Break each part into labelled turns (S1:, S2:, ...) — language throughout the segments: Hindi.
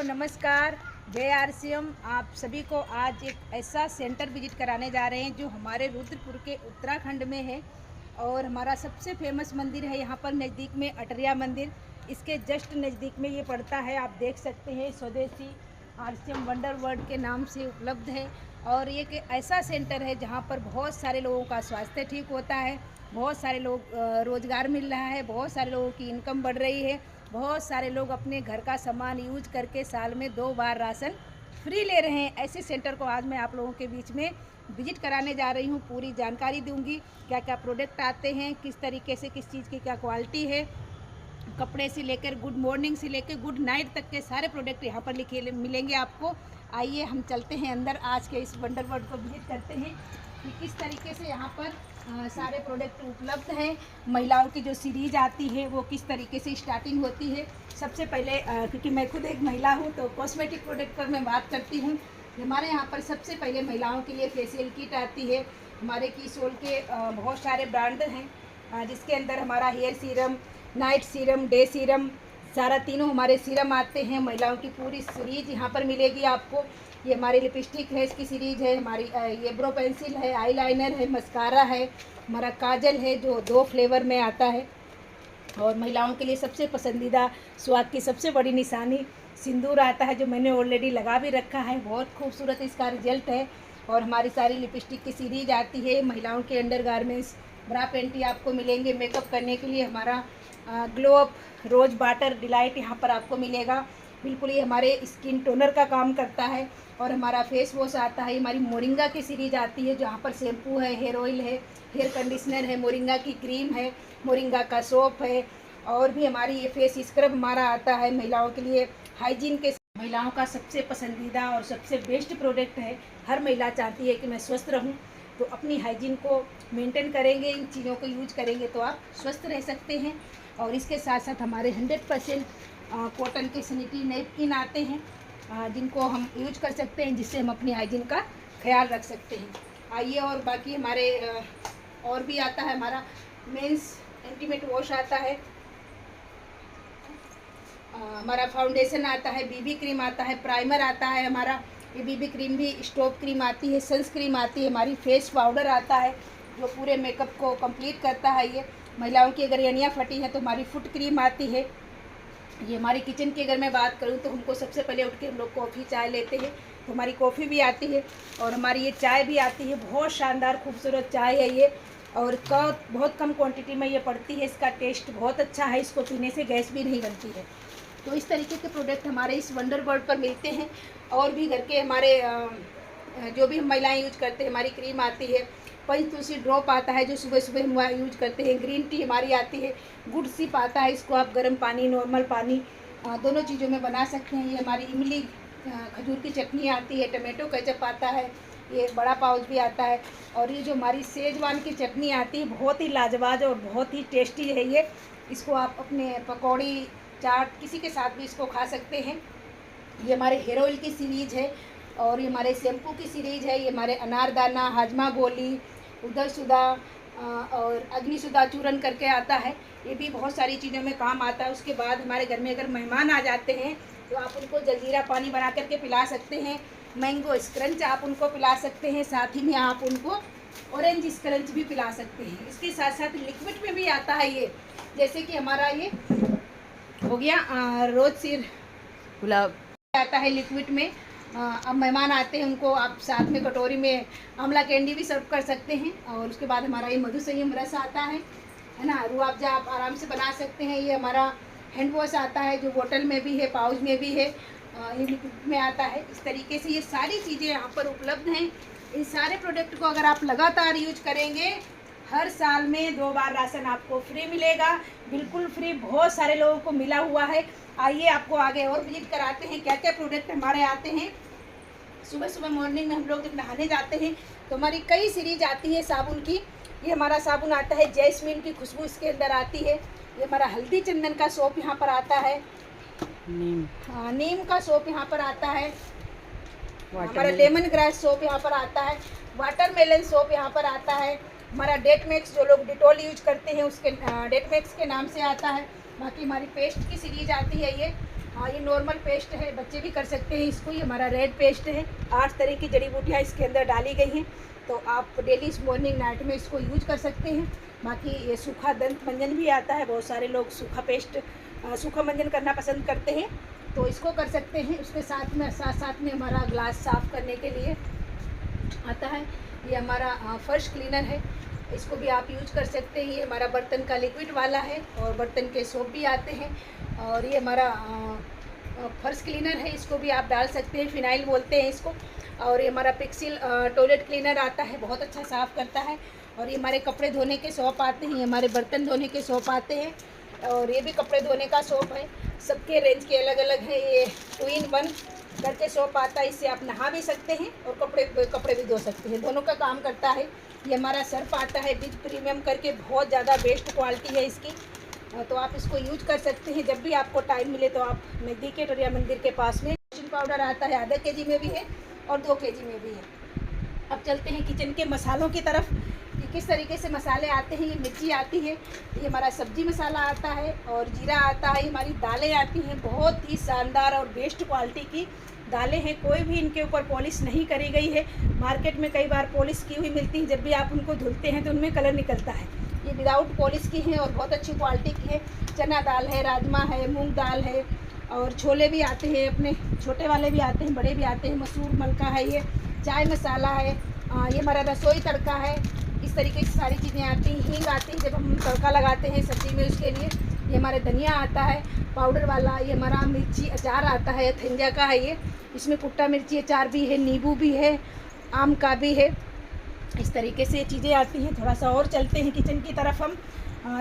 S1: नमस्कार, जय आरसीएम। आप सभी को आज एक ऐसा सेंटर विजिट कराने जा रहे हैं जो हमारे रुद्रपुर के उत्तराखंड में है और हमारा सबसे फेमस मंदिर है यहाँ पर नज़दीक में अटरिया मंदिर। इसके जस्ट नज़दीक में ये पड़ता है, आप देख सकते हैं। स्वदेशी आरसीएम वंडर वर्ल्ड के नाम से उपलब्ध है और ये एक ऐसा सेंटर है जहाँ पर बहुत सारे लोगों का स्वास्थ्य ठीक होता है, बहुत सारे लोग रोज़गार मिल रहा है, बहुत सारे लोगों की इनकम बढ़ रही है, बहुत सारे लोग अपने घर का सामान यूज करके साल में 2 बार राशन फ्री ले रहे हैं। ऐसे सेंटर को आज मैं आप लोगों के बीच में विजिट कराने जा रही हूँ। पूरी जानकारी दूंगी, क्या क्या प्रोडक्ट आते हैं, किस तरीके से, किस चीज़ की क्या क्वालिटी है, कपड़े से लेकर गुड मॉर्निंग से लेकर गुड नाइट तक के सारे प्रोडक्ट यहाँ पर लिखे मिलेंगे आपको। आइए हम चलते हैं अंदर, आज के इस वंडर वर्ल्ड को विजिट करते हैं कि किस तरीके से यहाँ पर सारे प्रोडक्ट उपलब्ध हैं। महिलाओं की जो सीरीज आती है वो किस तरीके से स्टार्टिंग होती है। सबसे पहले क्योंकि मैं खुद एक महिला हूँ तो कॉस्मेटिक प्रोडक्ट पर मैं बात करती हूँ। हमारे यहाँ पर सबसे पहले महिलाओं के लिए फेशियल किट आती है। हमारे की सोल के बहुत सारे ब्रांड हैं जिसके अंदर हमारा hair serum, night serum, day serum, सारा तीनों हमारे सीरम आते हैं। महिलाओं की पूरी सीरीज यहाँ पर मिलेगी आपको। ये हमारी लिपस्टिक है, इसकी सीरीज है, हमारी ये ब्रो पेंसिल है, आईलाइनर है, मस्कारा है, हमारा काजल है जो 2 फ्लेवर में आता है। और महिलाओं के लिए सबसे पसंदीदा स्वाद की सबसे बड़ी निशानी सिंदूर आता है जो मैंने ऑलरेडी लगा भी रखा है। बहुत खूबसूरत इसका रिजल्ट है। और हमारी सारी लिपस्टिक की सीरीज आती है। महिलाओं के अंडर गारमेंट्स, ब्रा पेंटी आपको मिलेंगे। मेकअप करने के लिए हमारा glow up rose water delight यहाँ पर आपको मिलेगा। बिल्कुल ये हमारे स्किन टोनर का काम करता है। और हमारा फेस वॉश आता है, हमारी मोरिंगा की सीरीज आती है जहाँ पर शैम्पू है, हेयर ऑयल है, हेयर कंडीशनर है, मोरिंगा की क्रीम है, मोरिंगा का सोप है। और भी हमारी ये फेस स्क्रब हमारा आता है महिलाओं के लिए हाइजीन के। महिलाओं का सबसे पसंदीदा और सबसे बेस्ट प्रोडक्ट है। हर महिला चाहती है कि मैं स्वस्थ रहूं, तो अपनी हाइजीन को मेंटेन करेंगे, इन चीज़ों को यूज करेंगे तो आप स्वस्थ रह सकते हैं। और इसके साथ साथ हमारे 100% कॉटन के सैनिटरी नैपकिन आते हैं जिनको हम यूज कर सकते हैं, जिससे हम अपनी हाइजीन का ख्याल रख सकते हैं। आइए, और बाकी हमारे और भी आता है। हमारा मेंस इंटीमेट वॉश आता है, हमारा फाउंडेशन आता है, बीबी क्रीम आता है, प्राइमर आता है, हमारा ये बीबी क्रीम भी स्टॉप क्रीम आती है, सनस्क्रीम आती है, हमारी फेस पाउडर आता है जो पूरे मेकअप को कंप्लीट करता है। ये महिलाओं की अगर यनियाँ फटी है तो हमारी फुट क्रीम आती है। ये हमारी किचन की अगर मैं बात करूँ तो उनको सबसे पहले उठ के हम लोग कॉफ़ी चाय लेते हैं तो हमारी कॉफ़ी भी आती है। और हमारी ये चाय भी आती है, बहुत शानदार खूबसूरत चाय है ये। और बहुत कम क्वांटिटी में ये पड़ती है। इसका टेस्ट बहुत अच्छा है, इसको पीने से गैस भी नहीं बनती है। तो इस तरीके के प्रोडक्ट हमारे इस वंडर वर्ल्ड पर मिलते हैं। और भी घर के हमारे जो भी हम महिलाएँ यूज करते हैं, हमारी क्रीम आती है, पंचतुलसी ड्रॉप आता है जो सुबह सुबह हम यूज करते हैं, ग्रीन टी हमारी आती है, गुड सिप आता है, इसको आप गर्म पानी, नॉर्मल पानी दोनों चीज़ों में बना सकते हैं। ये हमारी इमली खजूर की चटनी आती है, टमाटो केचप आता है, ये बड़ा पाउच भी आता है। और ये जो हमारी सेजवान की चटनी आती है बहुत ही लाजवाब और बहुत ही टेस्टी है ये। इसको आप अपने पकौड़ी, चाट, किसी के साथ भी इसको खा सकते हैं। ये हमारे हेयर ऑयल की सीरीज है और ये हमारे शैम्पू की सीरीज है। ये हमारे अनारदाना, हाजमा गोली, उदरसुदा और अग्निसुदा चूर्ण करके आता है। ये भी बहुत सारी चीज़ों में काम आता है। उसके बाद हमारे घर में अगर मेहमान आ जाते हैं तो आप उनको जलजीरा पानी बना करके पिला सकते हैं, मैंगो स्क्रंच आप उनको पिला सकते हैं, साथ ही में आप उनको ऑरेंज स्क्रंच भी पिला सकते हैं। इसके साथ साथ लिक्विड में भी आता है ये, जैसे कि हमारा ये हो गया रोज सिर गुलाब आता है लिक्विड में। अब मेहमान आते हैं उनको आप साथ में कटोरी में आंवला कैंडी भी सर्व कर सकते हैं। और उसके बाद हमारा ये मधु संयम रस आता है ना, रूह-अफ़ज़ा आप आराम से बना सकते हैं। ये हमारा हैंड वॉश आता है जो बोतल में भी है, पाउच में भी है, ये लिक्विड में आता है। इस तरीके से ये सारी चीज़ें यहाँ पर उपलब्ध हैं। इन सारे प्रोडक्ट को अगर आप लगातार यूज करेंगे, हर साल में 2 बार राशन आपको फ्री मिलेगा, बिल्कुल फ्री। बहुत सारे लोगों को मिला हुआ है। आइए आपको आगे और विजिट कराते हैं क्या क्या प्रोडक्ट हमारे आते हैं। सुबह सुबह मॉर्निंग में हम लोग जब नहाने जाते हैं तो हमारी कई सीरीज आती है साबुन की। ये हमारा साबुन आता है, जैस्मिन की खुशबू इसके अंदर आती है। ये हमारा हल्दी चंदन का सोप यहाँ पर आता है, नीम का सोप यहाँ पर आता है, हमारा लेमन ग्रास सोप यहाँ पर आता है, वाटरमेलन सोप यहाँ पर आता है, हमारा डेट मैक्स जो लोग डिटॉल यूज करते हैं उसके डेट मैक्स के नाम से आता है। बाकी हमारी पेस्ट की सीरीज आती है, ये ये नॉर्मल पेस्ट है, बच्चे भी कर सकते हैं इसको। ये हमारा रेड पेस्ट है, 8 तरह की जड़ी बूटियाँ इसके अंदर डाली गई हैं, तो आप डेली मॉर्निंग नाइट में इसको यूज कर सकते हैं। बाकी ये सूखा दंत मंजन भी आता है, बहुत सारे लोग सूखा मंजन करना पसंद करते हैं, तो इसको कर सकते हैं। उसके साथ में हमारा ग्लास साफ़ करने के लिए आता है। ये हमारा फर्श क्लीनर है, इसको भी आप यूज कर सकते हैं। ये हमारा बर्तन का लिक्विड वाला है और बर्तन के सोप भी आते हैं। और ये हमारा फर्श क्लीनर है, इसको भी आप डाल सकते हैं, फिनाइल बोलते हैं इसको। और ये हमारा पिक्सिल टॉयलेट क्लीनर आता है, बहुत अच्छा साफ़ करता है। और ये हमारे कपड़े धोने के सोप आते हैं, ये हमारे बर्तन धोने के सोप आते हैं। और ये भी कपड़े धोने का सोप है, सबके रेंज के अलग अलग है। ये 2 in 1 करके सोप आता है, इससे आप नहा भी सकते हैं और कपड़े भी धो सकते हैं, दोनों का काम करता है। ये हमारा सर्फ आता है बिग प्रीमियम करके, बहुत ज़्यादा बेस्ट क्वालिटी है इसकी, तो आप इसको यूज कर सकते हैं। जब भी आपको टाइम मिले तो आप नज़दीक के टोरिया मंदिर के पास में वॉशिंग पाउडर आता है, आधा kg में भी है और 2 kg में भी है। अब चलते हैं किचन के मसालों की तरफ कि किस तरीके से मसाले आते हैं। ये मिर्ची आती है, ये हमारा सब्जी मसाला आता है और जीरा आता है। ये हमारी दालें आती हैं, बहुत ही शानदार और बेस्ट क्वालिटी की दालें हैं, कोई भी इनके ऊपर पॉलिश नहीं करी गई है। मार्केट में कई बार पॉलिश की हुई मिलती है, जब भी आप उनको धुलते हैं तो उनमें कलर निकलता है। ये विदाउट पॉलिश की हैं और बहुत अच्छी क्वालिटी की है। चना दाल है, राजमा है, मूंग दाल है और छोले भी आते हैं, अपने छोटे वाले भी आते हैं, बड़े भी आते हैं। मसूर मलका है, ये चाय मसाला है, ये हमारा रसोई तड़का है। इस तरीके की सारी चीज़ें आती हैं। हींग आती है जब हम तड़का लगाते हैं सब्ज़ी में, उसके लिए। ये हमारे धनिया आता है पाउडर वाला। ये हमारा मिर्ची अचार आता है, थंजा का है ये, इसमें कुट्टा मिर्ची अचार भी है, नींबू भी है, आम का भी है। इस तरीके से चीज़ें आती हैं। थोड़ा सा और चलते हैं किचन की तरफ हम।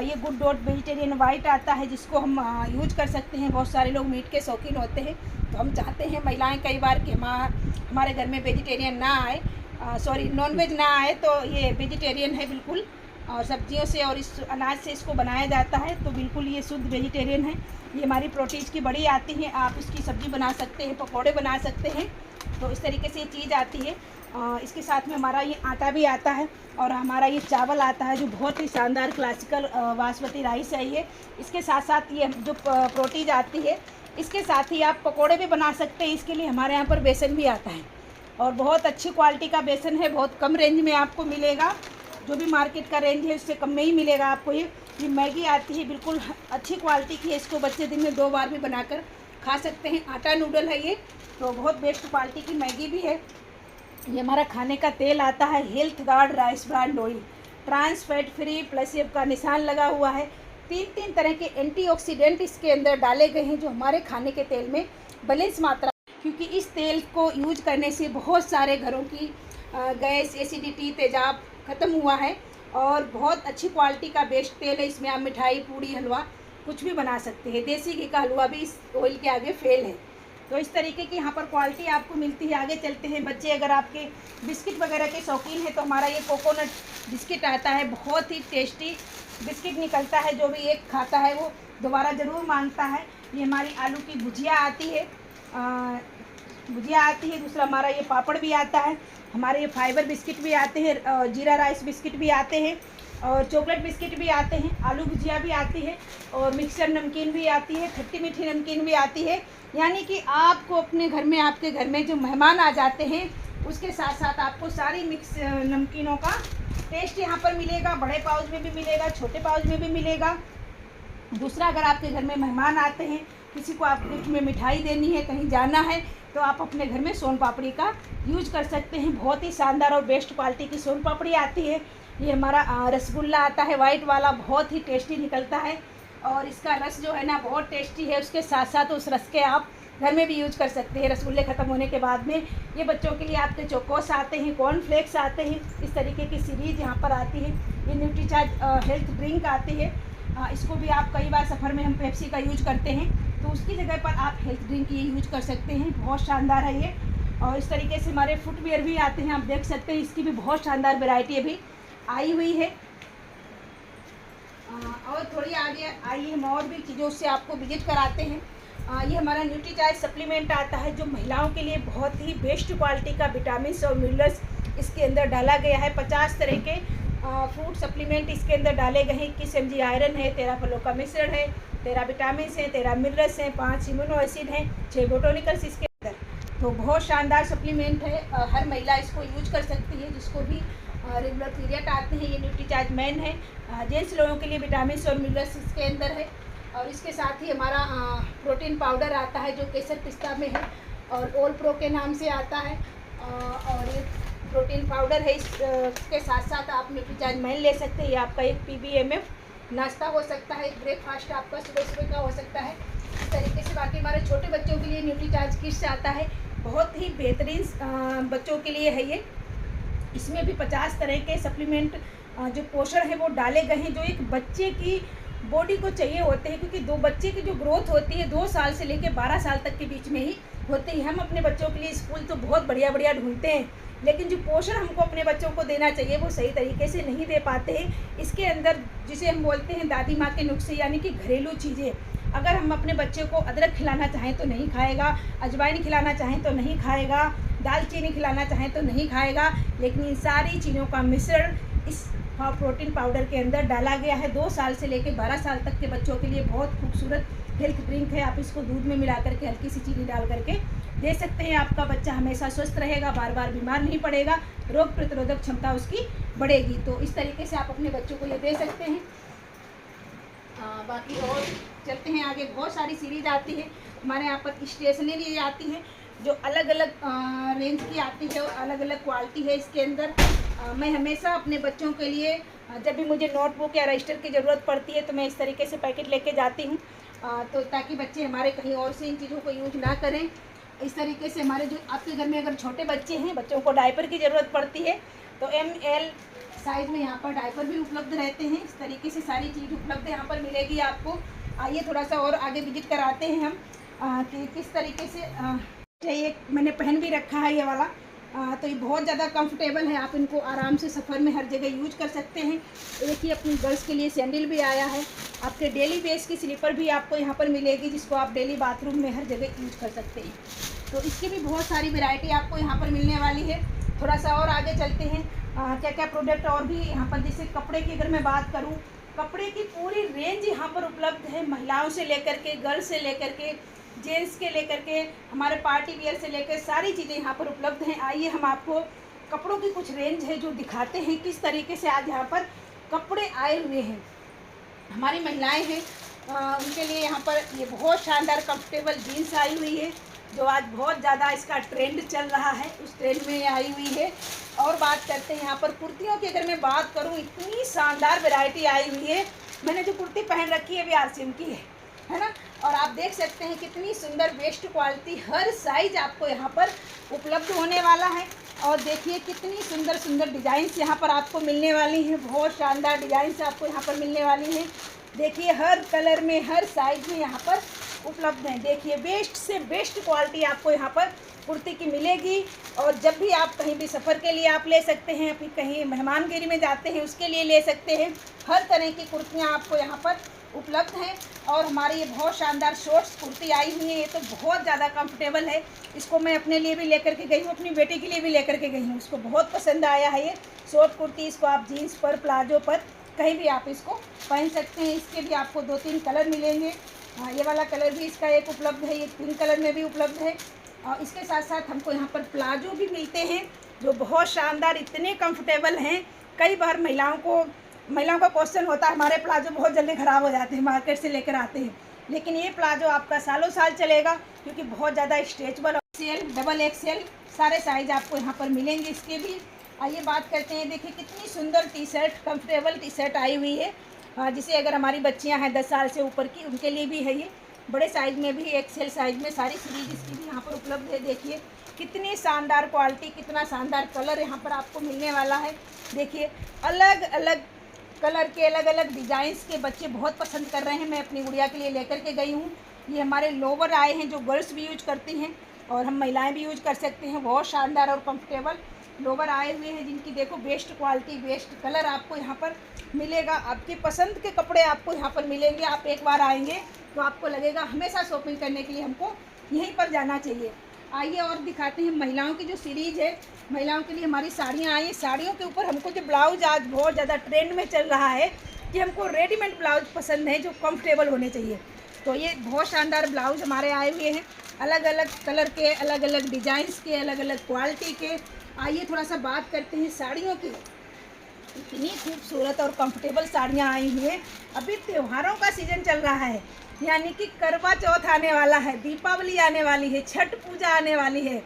S1: ये गुड डॉट वेजिटेरियन वाइट आता है, जिसको हम यूज कर सकते हैं। बहुत सारे लोग मीट के शौकीन होते हैं, तो हम चाहते हैं महिलाएं कई बार कि हमारे घर में वेजिटेरियन ना आए, नॉनवेज ना आए, तो ये वेजिटेरियन है बिल्कुल, और सब्जियों से और इस अनाज से इसको बनाया जाता है, तो बिल्कुल ये शुद्ध वेजिटेरियन है। ये हमारी प्रोटीज की बड़ी आती है, आप इसकी सब्ज़ी बना सकते हैं, पकौड़े बना सकते हैं, तो इस तरीके से ये चीज़ आती है। इसके साथ में हमारा ये आटा भी आता है और हमारा ये चावल आता है, जो बहुत ही शानदार क्लासिकल बासमती राइस है ये। इसके साथ साथ ये जो प्रोटीज आती है, इसके साथ ही आप पकोड़े भी बना सकते हैं। इसके लिए हमारे यहाँ पर बेसन भी आता है और बहुत अच्छी क्वालिटी का बेसन है, बहुत कम रेंज में आपको मिलेगा। जो भी मार्केट का रेंज है उससे कम में ही मिलेगा आपको। ये मैगी आती है, बिल्कुल अच्छी क्वालिटी की है, इसको बच्चे दिन में 2 बार भी बनाकर खा सकते हैं। आटा नूडल है ये, तो बहुत बेस्ट क्वालिटी की मैगी भी है। ये हमारा खाने का तेल आता है, health guard rice brand oil, trans fat free, plus F का निशान लगा हुआ है। 3 तरह के एंटीऑक्सीडेंट इसके अंदर डाले गए हैं, जो हमारे खाने के तेल में बैलेंस मात्रा, क्योंकि इस तेल को यूज करने से बहुत सारे घरों की गैस, एसिडिटी, तेजाब ख़त्म हुआ है। और बहुत अच्छी क्वालिटी का बेस्ट तेल है, इसमें आप मिठाई, पूड़ी, हलवा कुछ भी बना सकते हैं। देसी घी का हलवा भी इस ऑयल के आगे फेल है। तो इस तरीके की यहाँ पर क्वालिटी आपको मिलती है। आगे चलते हैं। बच्चे अगर आपके बिस्किट वगैरह के शौकीन हैं, तो हमारा ये कोकोनट बिस्किट आता है, बहुत ही टेस्टी बिस्किट निकलता है, जो भी एक खाता है वो दोबारा ज़रूर मांगता है। ये हमारी आलू की भुजिया आती है, दूसरा हमारा ये पापड़ भी आता है, हमारे ये फाइबर बिस्किट भी आते हैं, जीरा राइस बिस्किट भी आते हैं और चॉकलेट बिस्किट भी आते हैं, आलू भुजिया भी आती है और मिक्सर नमकीन भी आती है, खट्टी मीठी नमकीन भी आती है। यानी कि आपको अपने घर में, आपके घर में जो मेहमान आ जाते हैं, उसके साथ साथ आपको सारी मिक्स नमकीनों का टेस्ट यहाँ पर मिलेगा। बड़े पाउच में भी मिलेगा, छोटे पाउच में भी मिलेगा। दूसरा, अगर आपके घर में मेहमान आते हैं, किसी को आप गिफ्ट में मिठाई देनी है, कहीं जाना है, तो आप अपने घर में सोन पापड़ी का यूज कर सकते हैं। बहुत ही शानदार और बेस्ट क्वालिटी की सोन पापड़ी आती है। ये हमारा रसगुल्ला आता है वाइट वाला, बहुत ही टेस्टी निकलता है और इसका रस जो है ना बहुत टेस्टी है। उसके साथ साथ उस रस के आप घर में भी यूज कर सकते हैं रसगुल्ले ख़त्म होने के बाद में। ये बच्चों के लिए आपके चोकोस आते हैं, कॉर्नफ्लेक्स आते हैं, इस तरीके की सीरीज यहाँ पर आती है। ये न्यूट्रीचार्ज हेल्थ ड्रिंक आती है, इसको भी आप कई बार सफ़र में हम पेप्सी का यूज करते हैं, तो उसकी जगह पर आप हेल्थ ड्रिंक ये यूज कर सकते हैं। बहुत शानदार है ये। और इस तरीके से हमारे फुटवेयर भी आते हैं, आप देख सकते हैं, इसकी भी बहुत शानदार वैरायटी अभी आई हुई है। और थोड़ी आगे आइए, हम और भी चीज़ों से आपको विजिट कराते हैं। ये हमारा न्यूट्रीचार्ज सप्लीमेंट आता है, जो महिलाओं के लिए बहुत ही बेस्ट क्वालिटी का विटामिन और मिनरल्स इसके अंदर डाला गया है। 50 तरह के फूड सप्लीमेंट इसके अंदर डाले गए हैं। 21 mg आयरन है, 13 फलों का मिश्रण है, 13 विटामिन हैं, 13 मिनरल्स हैं, 5 इम्यूनो एसिड हैं, 6 बोटोनिकल्स इसके अंदर। तो बहुत शानदार सप्लीमेंट है, हर महिला इसको यूज कर सकती है जिसको भी रेगुलर पीरियड आते हैं। ये न्यूट्रीचार्ज मैन है, जेंट्स लोगों के लिए विटामिन और मिनरल्स इसके अंदर है। और इसके साथ ही हमारा प्रोटीन पाउडर आता है जो केसर पिस्ता में है और ओल प्रो के नाम से आता है। और ये प्रोटीन पाउडर है, इसके साथ साथ आप न्यूट्रीचार्ज मैन ले सकते हैं। ये आपका एक PBMF नाश्ता हो सकता है, ब्रेकफास्ट आपका सुबह सुबह का हो सकता है। इस तरीके से बाकी हमारे छोटे बच्चों के लिए न्यूट्रीचार्ज किट्स आता है, बहुत ही बेहतरीन बच्चों के लिए है ये। इसमें भी 50 तरह के सप्लीमेंट जो पोषण है वो डाले गए हैं जो एक बच्चे की बॉडी को चाहिए होते हैं, क्योंकि दो बच्चे की जो ग्रोथ होती है 2 साल से लेकर 12 साल तक के बीच में ही होती है। हम अपने बच्चों के लिए स्कूल तो बहुत बढ़िया बढ़िया ढूंढते हैं, लेकिन जो पोषण हमको अपने बच्चों को देना चाहिए वो सही तरीके से नहीं दे पाते हैं। इसके अंदर जिसे हम बोलते हैं दादी माँ के नुस्खे, यानी कि घरेलू चीज़ें। अगर हम अपने बच्चे को अदरक खिलाना चाहें तो नहीं खाएगा, अजवाइन खिलाना चाहें तो नहीं खाएगा, दालचीनी खिलाना चाहें तो नहीं खाएगा, लेकिन इन सारी चीज़ों का मिश्रण इस प्रोटीन पाउडर के अंदर डाला गया है। 2 साल से लेकर 12 साल तक के बच्चों के लिए बहुत खूबसूरत हेल्थ ड्रिंक है। आप इसको दूध में मिला करके हल्की सी चीनी डाल करके दे सकते हैं। आपका बच्चा हमेशा स्वस्थ रहेगा, बार बार बीमार नहीं पड़ेगा, रोग प्रतिरोधक क्षमता उसकी बढ़ेगी। तो इस तरीके से आप अपने बच्चों को ये दे सकते हैं। बाकी और चलते हैं आगे, बहुत सारी सीरीज आती है हमारे यहाँ पर। स्टेशनरी आती है जो अलग अलग रेंज की आती है और अलग अलग क्वालिटी है इसके अंदर। मैं हमेशा अपने बच्चों के लिए जब भी मुझे नोटबुक या रजिस्टर की ज़रूरत पड़ती है तो मैं इस तरीके से पैकेट लेके जाती हूँ, तो ताकि बच्चे हमारे कहीं और से इन चीज़ों को यूज ना करें। इस तरीके से हमारे जो आपके घर में अगर छोटे बच्चे हैं, बच्चों को डायपर की ज़रूरत पड़ती है तो ML साइज़ में यहाँ पर डायपर भी उपलब्ध रहते हैं। इस तरीके से सारी चीज़ उपलब्ध यहाँ पर मिलेगी आपको। आइए थोड़ा सा और आगे विजिट कराते हैं हम कि किस तरीके से। ये मैंने पहन भी रखा है ये वाला, तो ये बहुत ज़्यादा कंफर्टेबल है। आप इनको आराम से सफ़र में हर जगह यूज कर सकते हैं। देखिए अपनी गर्ल्स के लिए सैंडल भी आया है, आपके डेली बेस की स्लीपर भी आपको यहाँ पर मिलेगी जिसको आप डेली बाथरूम में हर जगह यूज कर सकते हैं। तो इसकी भी बहुत सारी वैरायटी आपको यहाँ पर मिलने वाली है। थोड़ा सा और आगे चलते हैं, क्या क्या प्रोडक्ट और भी यहाँ पर। जैसे कपड़े की अगर मैं बात करूँ, कपड़े की पूरी रेंज यहाँ पर उपलब्ध है, महिलाओं से लेकर के, गर्ल्स से लेकर के, जेंट्स के लेकर के, हमारे पार्टी वियर से लेकर सारी चीज़ें यहाँ पर उपलब्ध हैं। आइए हम आपको कपड़ों की कुछ रेंज है जो दिखाते हैं किस तरीके से आज यहाँ पर कपड़े आए हुए हैं। हमारी महिलाएं हैं उनके लिए यहाँ पर ये बहुत शानदार कंफर्टेबल जीन्स आई हुई है जो आज बहुत ज़्यादा इसका ट्रेंड चल रहा है, उस ट्रेंड में ये आई हुई है। और बात करते हैं यहाँ पर कुर्तियों की, अगर मैं बात करूँ इतनी शानदार वैरायटी आई हुई है। मैंने जो कुर्ती पहन रखी है भी RCM की है ना, और आप देख सकते हैं कितनी सुंदर बेस्ट क्वालिटी, हर साइज आपको यहाँ पर उपलब्ध होने वाला है। और देखिए कितनी सुंदर सुंदर डिज़ाइंस यहाँ पर आपको मिलने वाली हैं, बहुत शानदार डिज़ाइंस आपको यहाँ पर मिलने वाली हैं। देखिए हर कलर में, हर साइज में यहाँ पर उपलब्ध हैं। देखिए बेस्ट से बेस्ट क्वालिटी आपको यहाँ पर कुर्ती की मिलेगी। और जब भी आप कहीं भी सफ़र के लिए आप ले सकते हैं, फिर कहीं मेहमानगिरी में जाते हैं उसके लिए ले सकते हैं। हर तरह की कुर्तियाँ आपको यहाँ पर उपलब्ध हैं। और हमारी ये बहुत शानदार शॉर्ट्स कुर्ती आई हुई है, ये तो बहुत ज़्यादा कंफर्टेबल है। इसको मैं अपने लिए भी लेकर के गई हूँ, अपनी बेटी के लिए भी लेकर के गई हूँ, उसको बहुत पसंद आया है ये शॉर्ट कुर्ती। इसको आप जीन्स पर, प्लाजो पर, कहीं भी आप इसको पहन सकते हैं। इसके भी आपको 2-3 कलर मिलेंगे। ये वाला कलर भी इसका एक उपलब्ध है, ये पिंक कलर में भी उपलब्ध है। और इसके साथ साथ हमको यहाँ पर प्लाजो भी मिलते हैं जो बहुत शानदार, इतने कंफर्टेबल हैं। कई बार महिलाओं का क्वेश्चन होता है हमारे प्लाजो बहुत जल्दी ख़राब हो जाते हैं, मार्केट से लेकर आते हैं, लेकिन ये प्लाजो आपका सालों साल चलेगा क्योंकि बहुत ज़्यादा स्ट्रेचबल। XL, XXL सारे साइज आपको यहाँ पर मिलेंगे इसके भी। आइए बात करते हैं, देखिए कितनी सुंदर T shirt, comfortable T shirt आई हुई है, जिसे अगर हमारी बच्चियाँ हैं 10 साल से ऊपर की, उनके लिए भी है ये। बड़े साइज़ में भी, XL साइज़ में सारी सीरीज इसकी भी यहाँ पर उपलब्ध है। देखिए कितनी शानदार क्वालिटी, कितना शानदार कलर यहाँ पर आपको मिलने वाला है। देखिए अलग अलग कलर के, अलग अलग डिज़ाइंस के बच्चे बहुत पसंद कर रहे हैं। मैं अपनी गुड़िया के लिए लेकर के गई हूँ। ये हमारे लोवर आए हैं जो गर्ल्स भी यूज करती हैं और हम महिलाएं भी यूज कर सकते हैं। बहुत शानदार और कंफर्टेबल लोवर आए हुए हैं जिनकी देखो बेस्ट क्वालिटी, बेस्ट कलर आपको यहाँ पर मिलेगा। आपकी पसंद के कपड़े आपको यहाँ पर मिलेंगे। आप एक बार आएंगे तो आपको लगेगा हमेशा शॉपिंग करने के लिए हमको यहीं पर जाना चाहिए। आइए और दिखाते हैं महिलाओं की जो सीरीज़ है। महिलाओं के लिए हमारी साड़ियाँ आई हैं। साड़ियों के ऊपर हमको जो ब्लाउज आज बहुत ज़्यादा ट्रेंड में चल रहा है कि हमको रेडीमेड ब्लाउज पसंद है जो कंफर्टेबल होने चाहिए। तो ये बहुत शानदार ब्लाउज हमारे आए हुए हैं, अलग अलग कलर के, अलग अलग डिजाइन्स के, अलग अलग क्वालिटी के। आइए थोड़ा सा बात करते हैं साड़ियों की। इतनी खूबसूरत और कंफर्टेबल साड़ियाँ आई हुई हैं। अभी त्योहारों का सीज़न चल रहा है, यानी कि करवा चौथ आने वाला है, दीपावली आने वाली है, छठ पूजा आने वाली है।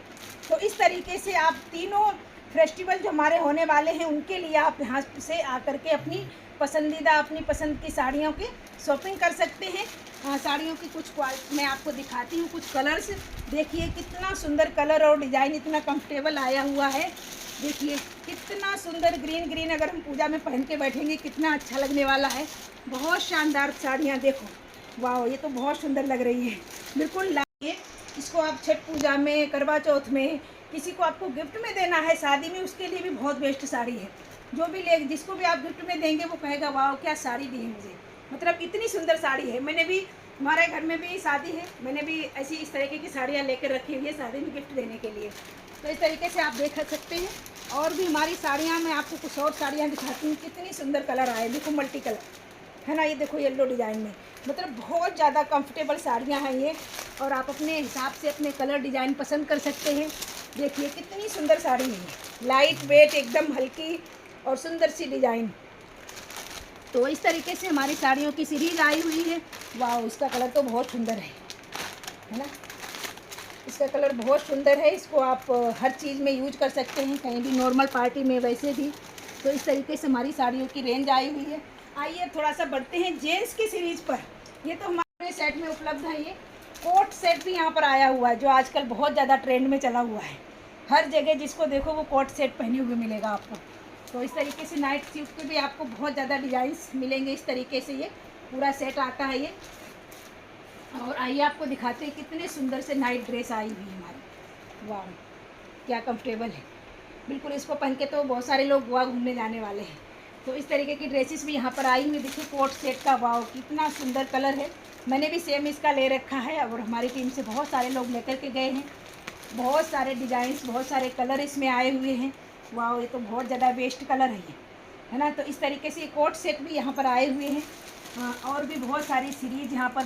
S1: तो इस तरीके से आप तीनों फेस्टिवल जो हमारे होने वाले हैं उनके लिए आप यहाँ से आकर के अपनी पसंदीदा, अपनी पसंद की साड़ियों की शॉपिंग कर सकते हैं। साड़ियों की कुछ क्वालिटी मैं आपको दिखाती हूँ, कुछ कलर्स देखिए, कितना सुंदर कलर और डिज़ाइन, इतना कंफर्टेबल आया हुआ है। देखिए कितना सुंदर ग्रीन अगर हम पूजा में पहन के बैठेंगे कितना अच्छा लगने वाला है। बहुत शानदार साड़ियाँ देखो, वाह ये तो बहुत सुंदर लग रही है। बिल्कुल लाइए इसको आप छठ पूजा में, करवा चौथ में, किसी को आपको गिफ्ट में देना है, शादी में, उसके लिए भी बहुत बेस्ट साड़ी है। जो भी ले, जिसको भी आप गिफ्ट में देंगे वो कहेगा वाह क्या साड़ी दी है मुझे, मतलब इतनी सुंदर साड़ी है। मैंने भी, हमारे घर में भी शादी है, मैंने भी ऐसी इस तरीके की साड़ियाँ लेकर रखी हुई है शादी में गिफ्ट देने के लिए। तो इस तरीके से आप देख सकते हैं। और भी हमारी साड़ियाँ, मैं आपको कुछ और साड़ियाँ दिखाती हूँ, कितनी सुंदर कलर आए, देखो मल्टी कलर है ना, ये देखो येलो डिज़ाइन में, मतलब बहुत ज़्यादा कंफर्टेबल साड़ियाँ हैं ये। और आप अपने हिसाब से अपने कलर डिज़ाइन पसंद कर सकते हैं। देखिए कितनी सुंदर साड़ी है, लाइट वेट, एकदम हल्की और सुंदर सी डिज़ाइन। तो इस तरीके से हमारी साड़ियों की सीरीज आई हुई है। वाह इसका कलर तो बहुत सुंदर है ना, इसका कलर बहुत सुंदर है। इसको आप हर चीज़ में यूज कर सकते हैं, कहीं भी नॉर्मल पार्टी में, वैसे भी। तो इस तरीके से हमारी साड़ियों की रेंज आई हुई है। आइए थोड़ा सा बढ़ते हैं जेंट्स की सीरीज पर। ये तो हमारे सेट में उपलब्ध है। ये कोट सेट भी यहाँ पर आया हुआ है जो आजकल बहुत ज़्यादा ट्रेंड में चला हुआ है। हर जगह जिसको देखो वो कोट सेट पहने हुए मिलेगा आपको। तो इस तरीके से नाइट सूट के भी आपको बहुत ज़्यादा डिज़ाइंस मिलेंगे। इस तरीके से ये पूरा सेट आता है ये। और आइए आपको दिखाते हैं कितने सुंदर से नाइट ड्रेस आई हुई है हमारी। वाह क्या कंफर्टेबल है, बिल्कुल इसको पहन के तो बहुत सारे लोग गोवा घूमने जाने वाले हैं। तो इस तरीके की ड्रेसेस भी यहाँ पर आई हुई। देखिए कोट सेट का, वाह कितना सुंदर कलर है। मैंने भी सेम इसका ले रखा है और हमारी टीम से बहुत सारे लोग लेकर के गए हैं। बहुत सारे डिज़ाइंस, बहुत सारे कलर इसमें आए हुए हैं। वाह ये तो बहुत ज़्यादा बेस्ट कलर है ये, है ना। तो इस तरीके से कोट सेट भी यहाँ पर आए हुए हैं। और भी बहुत सारी सीरीज यहाँ पर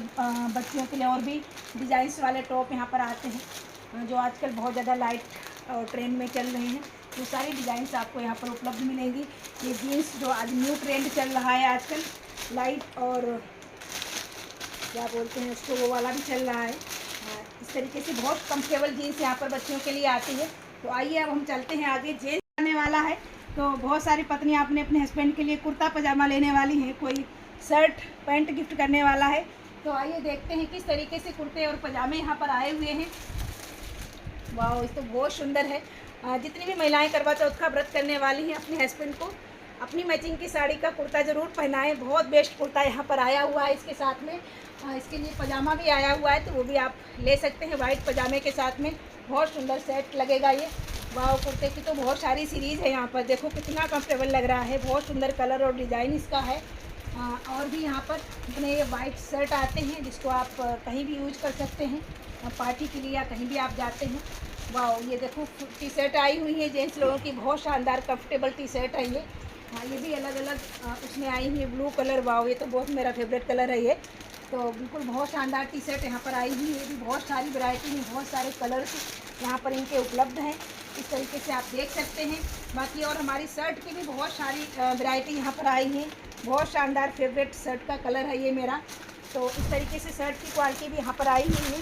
S1: बच्चियों के लिए और भी डिज़ाइंस वाले टॉप यहाँ पर आते हैं जो आजकल बहुत ज़्यादा लाइट और ट्रेंड में चल रहे हैं। तो सारी डिज़ाइंस आपको यहाँ पर उपलब्ध मिलेंगी। ये जीन्स जो आज न्यू ट्रेंड चल रहा है आजकल, लाइट और क्या बोलते हैं उसको, वो वाला भी चल रहा है। इस तरीके से बहुत कंफर्टेबल जीन्स यहाँ पर बच्चियों के लिए आती है। तो आइए अब हम चलते हैं आगे। जेंट्स आने वाला है तो बहुत सारी पत्नियाँ अपने अपने हस्बैंड के लिए कुर्ता पजामा लेने वाली हैं, कोई शर्ट पैंट गिफ्ट करने वाला है। तो आइए देखते हैं किस तरीके से कुर्ते और पजामे यहाँ पर आए हुए हैं। वाह इस तो बहुत सुंदर है। जितनी भी महिलाएं करवा चौथ का व्रत करने वाली हैं अपने हस्बैंड को अपनी मैचिंग की साड़ी का कुर्ता ज़रूर पहनाएं। बहुत बेस्ट कुर्ता यहाँ पर आया हुआ है। इसके साथ में इसके लिए पजामा भी आया हुआ है, तो वो भी आप ले सकते हैं वाइट पजामे के साथ में। बहुत सुंदर सेट लगेगा ये। वाह कुर्ते की तो बहुत सारी सीरीज़ है यहाँ पर, देखो कितना कंफर्टेबल लग रहा है। बहुत सुंदर कलर और डिज़ाइन इसका है। और भी यहाँ पर इतने ये वाइट शर्ट आते हैं जिसको आप कहीं भी यूज कर सकते हैं, पार्टी के लिए या कहीं भी आप जाते हैं। वाह ये देखो टी शर्ट आई हुई है जेंट्स लोगों की, बहुत शानदार कंफर्टेबल टी शर्ट है ये। हाँ ये भी अलग अलग उसमें आई हुई है, ब्लू कलर। वाह ये तो बहुत मेरा फेवरेट कलर है ये। तो बिल्कुल बहुत शानदार टी शर्ट यहाँ पर आई हुई है। ये भी बहुत सारी वैरायटी में बहुत सारे कलर्स यहाँ पर इनके उपलब्ध हैं। इस तरीके से आप देख सकते हैं। बाकी और हमारी शर्ट की भी बहुत सारी वैरायटी यहाँ पर आई है। बहुत शानदार फेवरेट शर्ट का कलर है ये मेरा। तो इस तरीके से शर्ट की क्वालिटी भी यहाँ पर आई हुई है।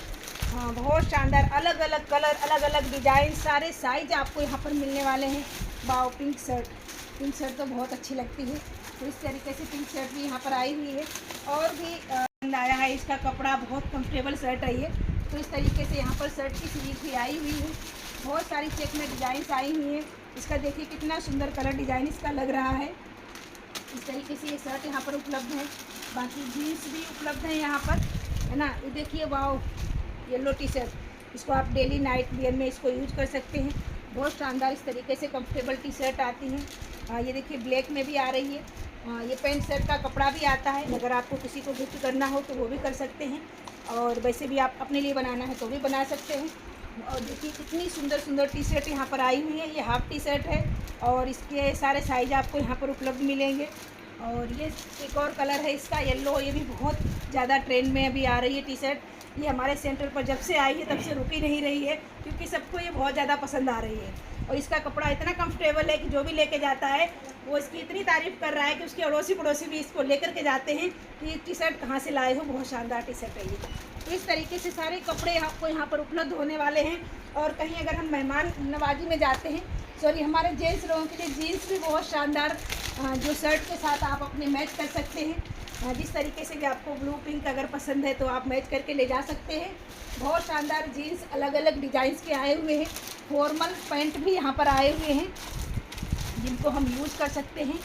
S1: हाँ बहुत शानदार, अलग अलग कलर, अलग अलग डिज़ाइन, सारे साइज आपको यहाँ पर मिलने वाले हैं। वाओ पिंक शर्ट तो बहुत अच्छी लगती है। तो इस तरीके से पिंक शर्ट भी यहाँ पर आई हुई है। और भी पसंद आया है, इसका कपड़ा बहुत कंफर्टेबल शर्ट है ये। तो इस तरीके से यहाँ पर शर्ट की सीरीज भी आई हुई है। बहुत सारी चेक में डिज़ाइंस आई हुई हैं। इसका देखिए कितना सुंदर कलर डिज़ाइन इसका लग रहा है। इस तरीके से ये शर्ट यहाँ पर उपलब्ध है। बाकी जीन्स भी उपलब्ध है यहाँ पर, है ना। ये देखिए वाओ येलो टी शर्ट, इसको आप डेली नाइट वियर में इसको यूज कर सकते हैं। बहुत शानदार इस तरीके से कंफर्टेबल टी शर्ट आती हैं। ये देखिए ब्लैक में भी आ रही है। ये पैंट शर्ट का कपड़ा भी आता है, अगर आपको किसी को गिफ्ट करना हो तो वो भी कर सकते हैं, और वैसे भी आप अपने लिए बनाना है तो भी बना सकते हैं। और देखिए कितनी सुंदर सुंदर टी शर्ट यहाँ पर आई हुई है। ये हाफ टी शर्ट है और इसके सारे साइज आपको यहाँ पर उपलब्ध मिलेंगे। और ये एक और कलर है इसका येलो, ये भी बहुत ज़्यादा ट्रेंड में अभी आ रही है टी शर्ट। ये हमारे सेंटर पर जब से आई है तब से रुकी नहीं रही है, क्योंकि सबको ये बहुत ज़्यादा पसंद आ रही है। और इसका कपड़ा इतना कंफर्टेबल है कि जो भी लेके जाता है वो इसकी इतनी तारीफ़ कर रहा है कि उसके अड़ोसी पड़ोसी भी इसको लेकर के जाते हैं कि ये टी शर्ट कहाँ से लाए हो, बहुत शानदार टी शर्ट है ये। तो इस तरीके से सारे कपड़े आपको यहाँ पर उपलब्ध होने वाले हैं। और कहीं अगर हम मेहमान नवाजी में जाते हैं, सॉरी हमारे जेंट्स लोगों के लिए जीन्स भी बहुत शानदार जो शर्ट के साथ आप अपने मैच कर सकते हैं। जिस तरीके से भी आपको ब्लू पिंक अगर पसंद है तो आप मैच करके ले जा सकते हैं। बहुत शानदार जीन्स अलग अलग डिज़ाइंस के आए हुए हैं। फॉर्मल पैंट भी यहाँ पर आए हुए हैं जिनको हम यूज़ कर सकते हैं।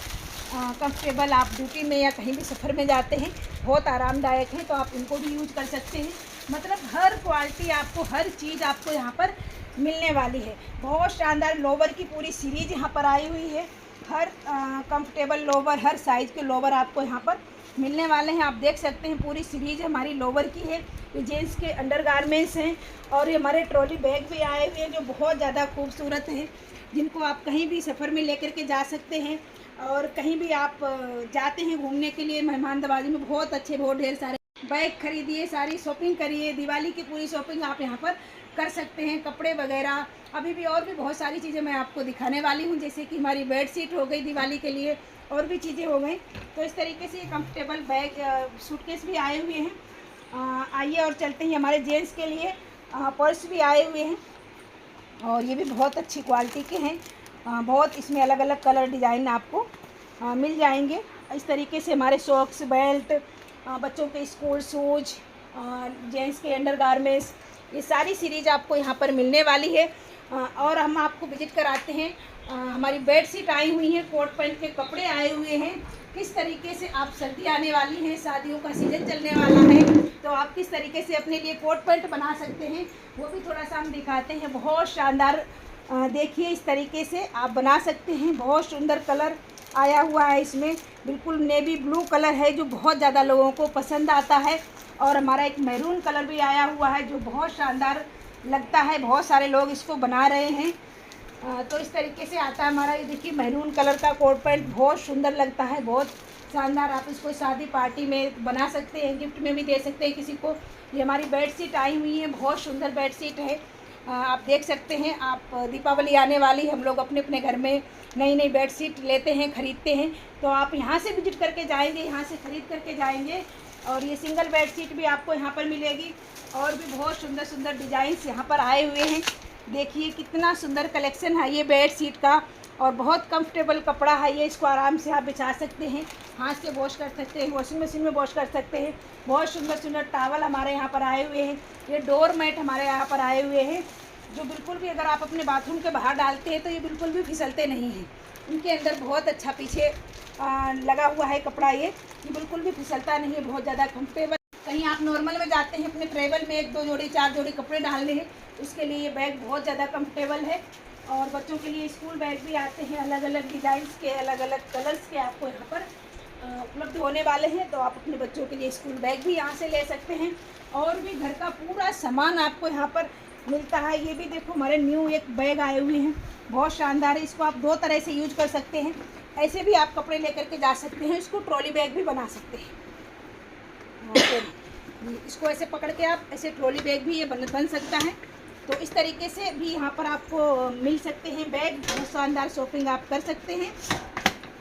S1: कंफर्टेबल आप ड्यूटी में या कहीं भी सफ़र में जाते हैं, बहुत आरामदायक है, तो आप इनको भी यूज़ कर सकते हैं। मतलब हर क्वालिटी आपको, हर चीज़ आपको यहाँ पर मिलने वाली है। बहुत शानदार लोवर की पूरी सीरीज़ यहाँ पर आई हुई है। हर कंफर्टेबल लोवर, हर साइज़ के लोवर आपको यहाँ पर मिलने वाले हैं। आप देख सकते हैं पूरी सीरीज़ हमारी लोवर की है। ये जेंट्स के अंडरगारमेंट्स हैं और ये हमारे ट्रॉली बैग भी आए हुए हैं जो बहुत ज़्यादा खूबसूरत हैं, जिनको आप कहीं भी सफ़र में लेकर के जा सकते हैं। और कहीं भी आप जाते हैं घूमने के लिए मेहमान नवाजी में, बहुत अच्छे, बहुत ढेर सारे बैग खरीदिए, सारी शॉपिंग करिए। दिवाली की पूरी शॉपिंग आप यहाँ पर कर सकते हैं। कपड़े वगैरह अभी भी और भी बहुत सारी चीज़ें मैं आपको दिखाने वाली हूँ, जैसे कि हमारी बेड शीट हो गई दिवाली के लिए, और भी चीज़ें हो गई। तो इस तरीके से ये कंफर्टेबल बैग, सूटकेस भी आए हुए हैं। आइए और चलते हैं। हमारे जेंट्स के लिए पर्स भी आए हुए हैं और ये भी बहुत अच्छी क्वालिटी के हैं। बहुत इसमें अलग अलग कलर डिज़ाइन आपको मिल जाएंगे। इस तरीके से हमारे सॉक्स, बेल्ट, बच्चों के स्कूल शूज, जेंट्स के अंडरगारमेंट्स, ये सारी सीरीज आपको यहाँ पर मिलने वाली है। और हम आपको विजिट कराते हैं। हमारी बेड शीट आई हुई है, कोट पैंट के कपड़े आए हुए हैं। किस तरीके से आप, सर्दी आने वाली है, शादियों का सीज़न चलने वाला है, तो आप किस तरीके से अपने लिए कोट पैंट बना सकते हैं वो भी थोड़ा सा हम दिखाते हैं। बहुत शानदार, देखिए इस तरीके से आप बना सकते हैं। बहुत सुंदर कलर आया हुआ है इसमें, बिल्कुल नेवी ब्लू कलर है जो बहुत ज़्यादा लोगों को पसंद आता है। और हमारा एक मैरून कलर भी आया हुआ है जो बहुत शानदार लगता है, बहुत सारे लोग इसको बना रहे हैं। तो इस तरीके से आता है हमारा, ये देखिए मैरून कलर का कोट पैंट, बहुत सुंदर लगता है, बहुत शानदार। आप इसको शादी पार्टी में बना सकते हैं, गिफ्ट में भी दे सकते हैं किसी को। ये हमारी बेड शीट आई हुई है, बहुत सुंदर बेड शीट है। आप देख सकते हैं। आप दीपावली आने वाली, हम लोग अपने अपने घर में नई नई बेड शीट लेते हैं, ख़रीदते हैं, तो आप यहाँ से विजिट करके जाएंगे, यहाँ से ख़रीद करके जाएंगे। और ये सिंगल बेड शीट भी आपको यहाँ पर मिलेगी। और भी बहुत सुंदर सुंदर डिज़ाइंस यहाँ पर आए हुए हैं। देखिए कितना सुंदर कलेक्शन है ये बेड शीट का, और बहुत कंफर्टेबल कपड़ा है ये। इसको आराम से आप बिछा सकते हैं, हाथ से वॉश कर सकते हैं, वॉशिंग मशीन में वॉश कर सकते हैं। बहुत सुंदर सुंदर टावल हमारे यहाँ पर आए हुए हैं। ये डोर मैट हमारे यहाँ पर आए हुए हैं जो बिल्कुल भी, अगर आप अपने बाथरूम के बाहर डालते हैं तो ये बिल्कुल भी फिसलते नहीं हैं। इनके अंदर बहुत अच्छा पीछे लगा हुआ है कपड़ा, ये बिल्कुल भी फिसलता नहीं है, बहुत ज़्यादा कंफर्टेबल। कहीं आप नॉर्मल में जाते हैं अपने ट्रैवल में 1-2 जोड़ी 4 जोड़ी कपड़े डालने हैं, उसके लिए ये बैग बहुत ज़्यादा कंफर्टेबल है। और बच्चों के लिए स्कूल बैग भी आते हैं, अलग अलग डिज़ाइंस के, अलग अलग कलर्स के आपको यहाँ पर उपलब्ध होने वाले हैं। तो आप अपने बच्चों के लिए स्कूल बैग भी यहाँ से ले सकते हैं। और भी घर का पूरा सामान आपको यहाँ पर मिलता है। ये भी देखो हमारे न्यू एक बैग आए हुए हैं, बहुत शानदार है। इसको आप 2 तरह से यूज कर सकते हैं। ऐसे भी आप कपड़े लेकर के जा सकते हैं, इसको ट्रॉली बैग भी बना सकते हैं। इसको ऐसे पकड़ के आप ऐसे ट्रॉली बैग भी ये बन सकता है। तो इस तरीके से भी यहाँ पर आपको मिल सकते हैं बैग, बहुत शानदार शॉपिंग आप कर सकते हैं।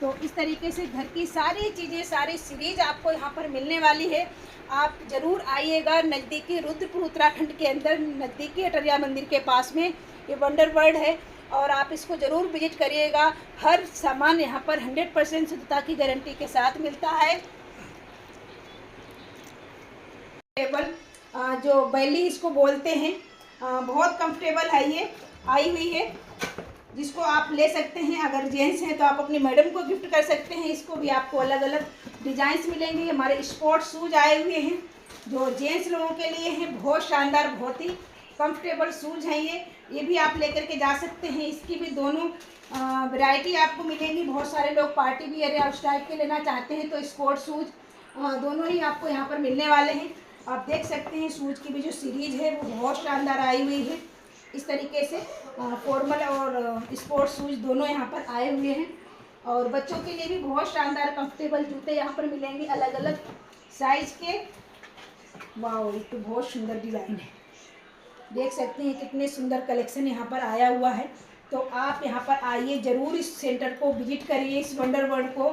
S1: तो इस तरीके से घर की सारी चीज़ें, सारी सीरीज आपको यहाँ पर मिलने वाली है। आप ज़रूर आइएगा। नज़दीकी रुद्रपुर उत्तराखंड के अंदर, नज़दीकी अटरिया मंदिर के पास में ये वंडर वर्ल्ड है, और आप इसको ज़रूर विजिट करिएगा। हर सामान यहाँ पर 100% शुद्धता की गारंटी के साथ मिलता है। टेबल जो बैली इसको बोलते हैं, बहुत कंफर्टेबल है, ये आई हुई है, जिसको आप ले सकते हैं। अगर जेंट्स हैं तो आप अपनी मैडम को गिफ्ट कर सकते हैं। इसको भी आपको अलग अलग डिज़ाइंस मिलेंगे। हमारे स्पोर्ट्स शूज़ आए हुए हैं जो जेंट्स लोगों के लिए हैं, बहुत शानदार, बहुत ही कंफर्टेबल शूज़ हैं ये भी आप लेकर के जा सकते हैं। इसकी भी दोनों वैरायटी आपको मिलेंगी। बहुत सारे लोग पार्टी वियर या उस टाइप के लेना चाहते हैं तो स्पोर्ट्स शूज़ दोनों ही आपको यहाँ पर मिलने वाले हैं। आप देख सकते हैं शूज़ की भी जो सीरीज़ है वो बहुत शानदार आई हुई है। इस तरीके से फॉर्मल और स्पोर्ट्स शूज़ दोनों यहाँ पर आए हुए हैं। और बच्चों के लिए भी बहुत शानदार कंफर्टेबल जूते यहाँ पर मिलेंगे अलग अलग साइज के। वाह, ये तो बहुत सुंदर डिज़ाइन है, देख सकते हैं कितने सुंदर कलेक्शन यहाँ पर आया हुआ है। तो आप यहाँ पर आइए, ज़रूर इस सेंटर को विजिट करिए, इस वंडर वर्ल्ड को,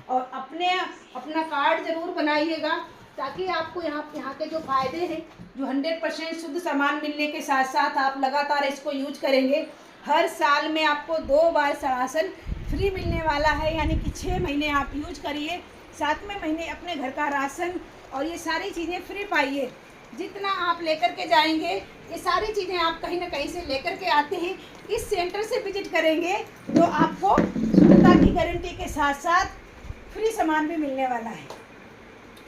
S1: और अपना कार्ड ज़रूर बनाइएगा, ताकि आपको यहाँ के जो फ़ायदे हैं, जो 100% शुद्ध सामान मिलने के साथ साथ आप लगातार इसको यूज करेंगे। हर साल में आपको 2 बार राशन फ्री मिलने वाला है, यानी कि 6 महीने आप यूज करिए, 7वें महीने अपने घर का राशन और ये सारी चीज़ें फ्री पाइए। जितना आप लेकर के जाएंगे, ये सारी चीज़ें आप कहीं ना कहीं से लेकर के आते हैं, इस सेंटर से विजिट करेंगे तो आपको शुद्धता की गारंटी के साथ साथ फ्री सामान भी मिलने वाला है।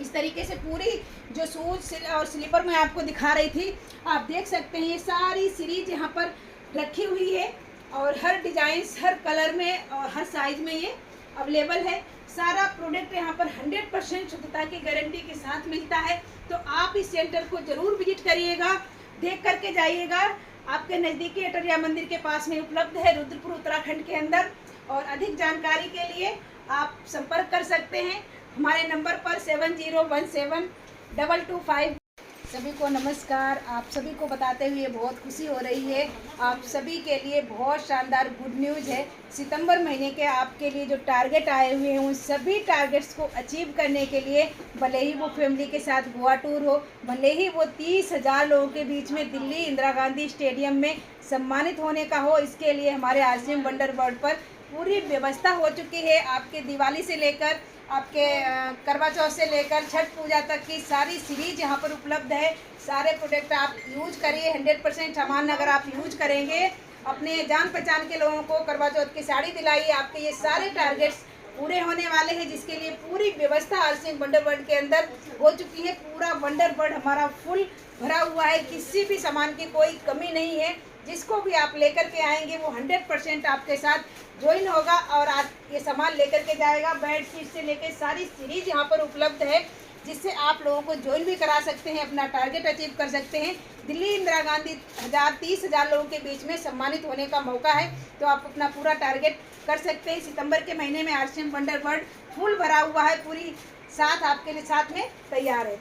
S1: इस तरीके से पूरी जो शूज़ और स्लीपर मैं आपको दिखा रही थी, आप देख सकते हैं ये सारी सीरीज यहाँ पर रखी हुई है, और हर डिजाइन, हर कलर में और हर साइज में ये अवेलेबल है। सारा प्रोडक्ट यहाँ पर 100% शुद्धता की गारंटी के साथ मिलता है। तो आप इस सेंटर को ज़रूर विजिट करिएगा, देख करके जाइएगा। आपके नज़दीकी अटरिया मंदिर के पास में उपलब्ध है, रुद्रपुर उत्तराखंड के अंदर। और अधिक जानकारी के लिए आप संपर्क कर सकते हैं हमारे नंबर पर 70172225। सभी को नमस्कार। आप सभी को बताते हुए बहुत खुशी हो रही है, आप सभी के लिए बहुत शानदार गुड न्यूज़ है। सितंबर महीने के आपके लिए जो टारगेट आए हुए हैं, उन सभी टारगेट्स को अचीव करने के लिए, भले ही वो फैमिली के साथ गोवा टूर हो, भले ही वो 30,000 लोगों के बीच में दिल्ली इंदिरा गांधी स्टेडियम में सम्मानित होने का हो, इसके लिए हमारे RCM वंडर वर्ल्ड पर पूरी व्यवस्था हो चुकी है। आपके दिवाली से लेकर आपके करवा चौथ से लेकर छठ पूजा तक की सारी सीरीज यहाँ पर उपलब्ध है। सारे प्रोडक्ट आप यूज करिए, 100% सामान अगर आप यूज करेंगे, अपने जान पहचान के लोगों को करवा चौथ की साड़ी दिलाइए, आपके ये सारे टारगेट्स पूरे होने वाले हैं, जिसके लिए पूरी व्यवस्था RCM वंडर वर्ल्ड के अंदर हो चुकी है। पूरा वंडर वर्ल्ड हमारा फुल भरा हुआ है, किसी भी सामान की कोई कमी नहीं है। जिसको भी आप लेकर के आएंगे वो 100% आपके साथ ज्वाइन होगा और आप ये सामान लेकर के जाएगा। बेड शीट से लेकर सारी सीरीज यहाँ पर उपलब्ध है, जिससे आप लोगों को ज्वाइन भी करा सकते हैं, अपना टारगेट अचीव कर सकते हैं। दिल्ली इंदिरा गांधी 30,000 लोगों के बीच में सम्मानित होने का मौका है, तो आप अपना पूरा टारगेट कर सकते हैं। सितंबर के महीने में RCM वंडर वर्ल्ड फुल भरा हुआ है, पूरी साथ आपके लिए साथ में तैयार है।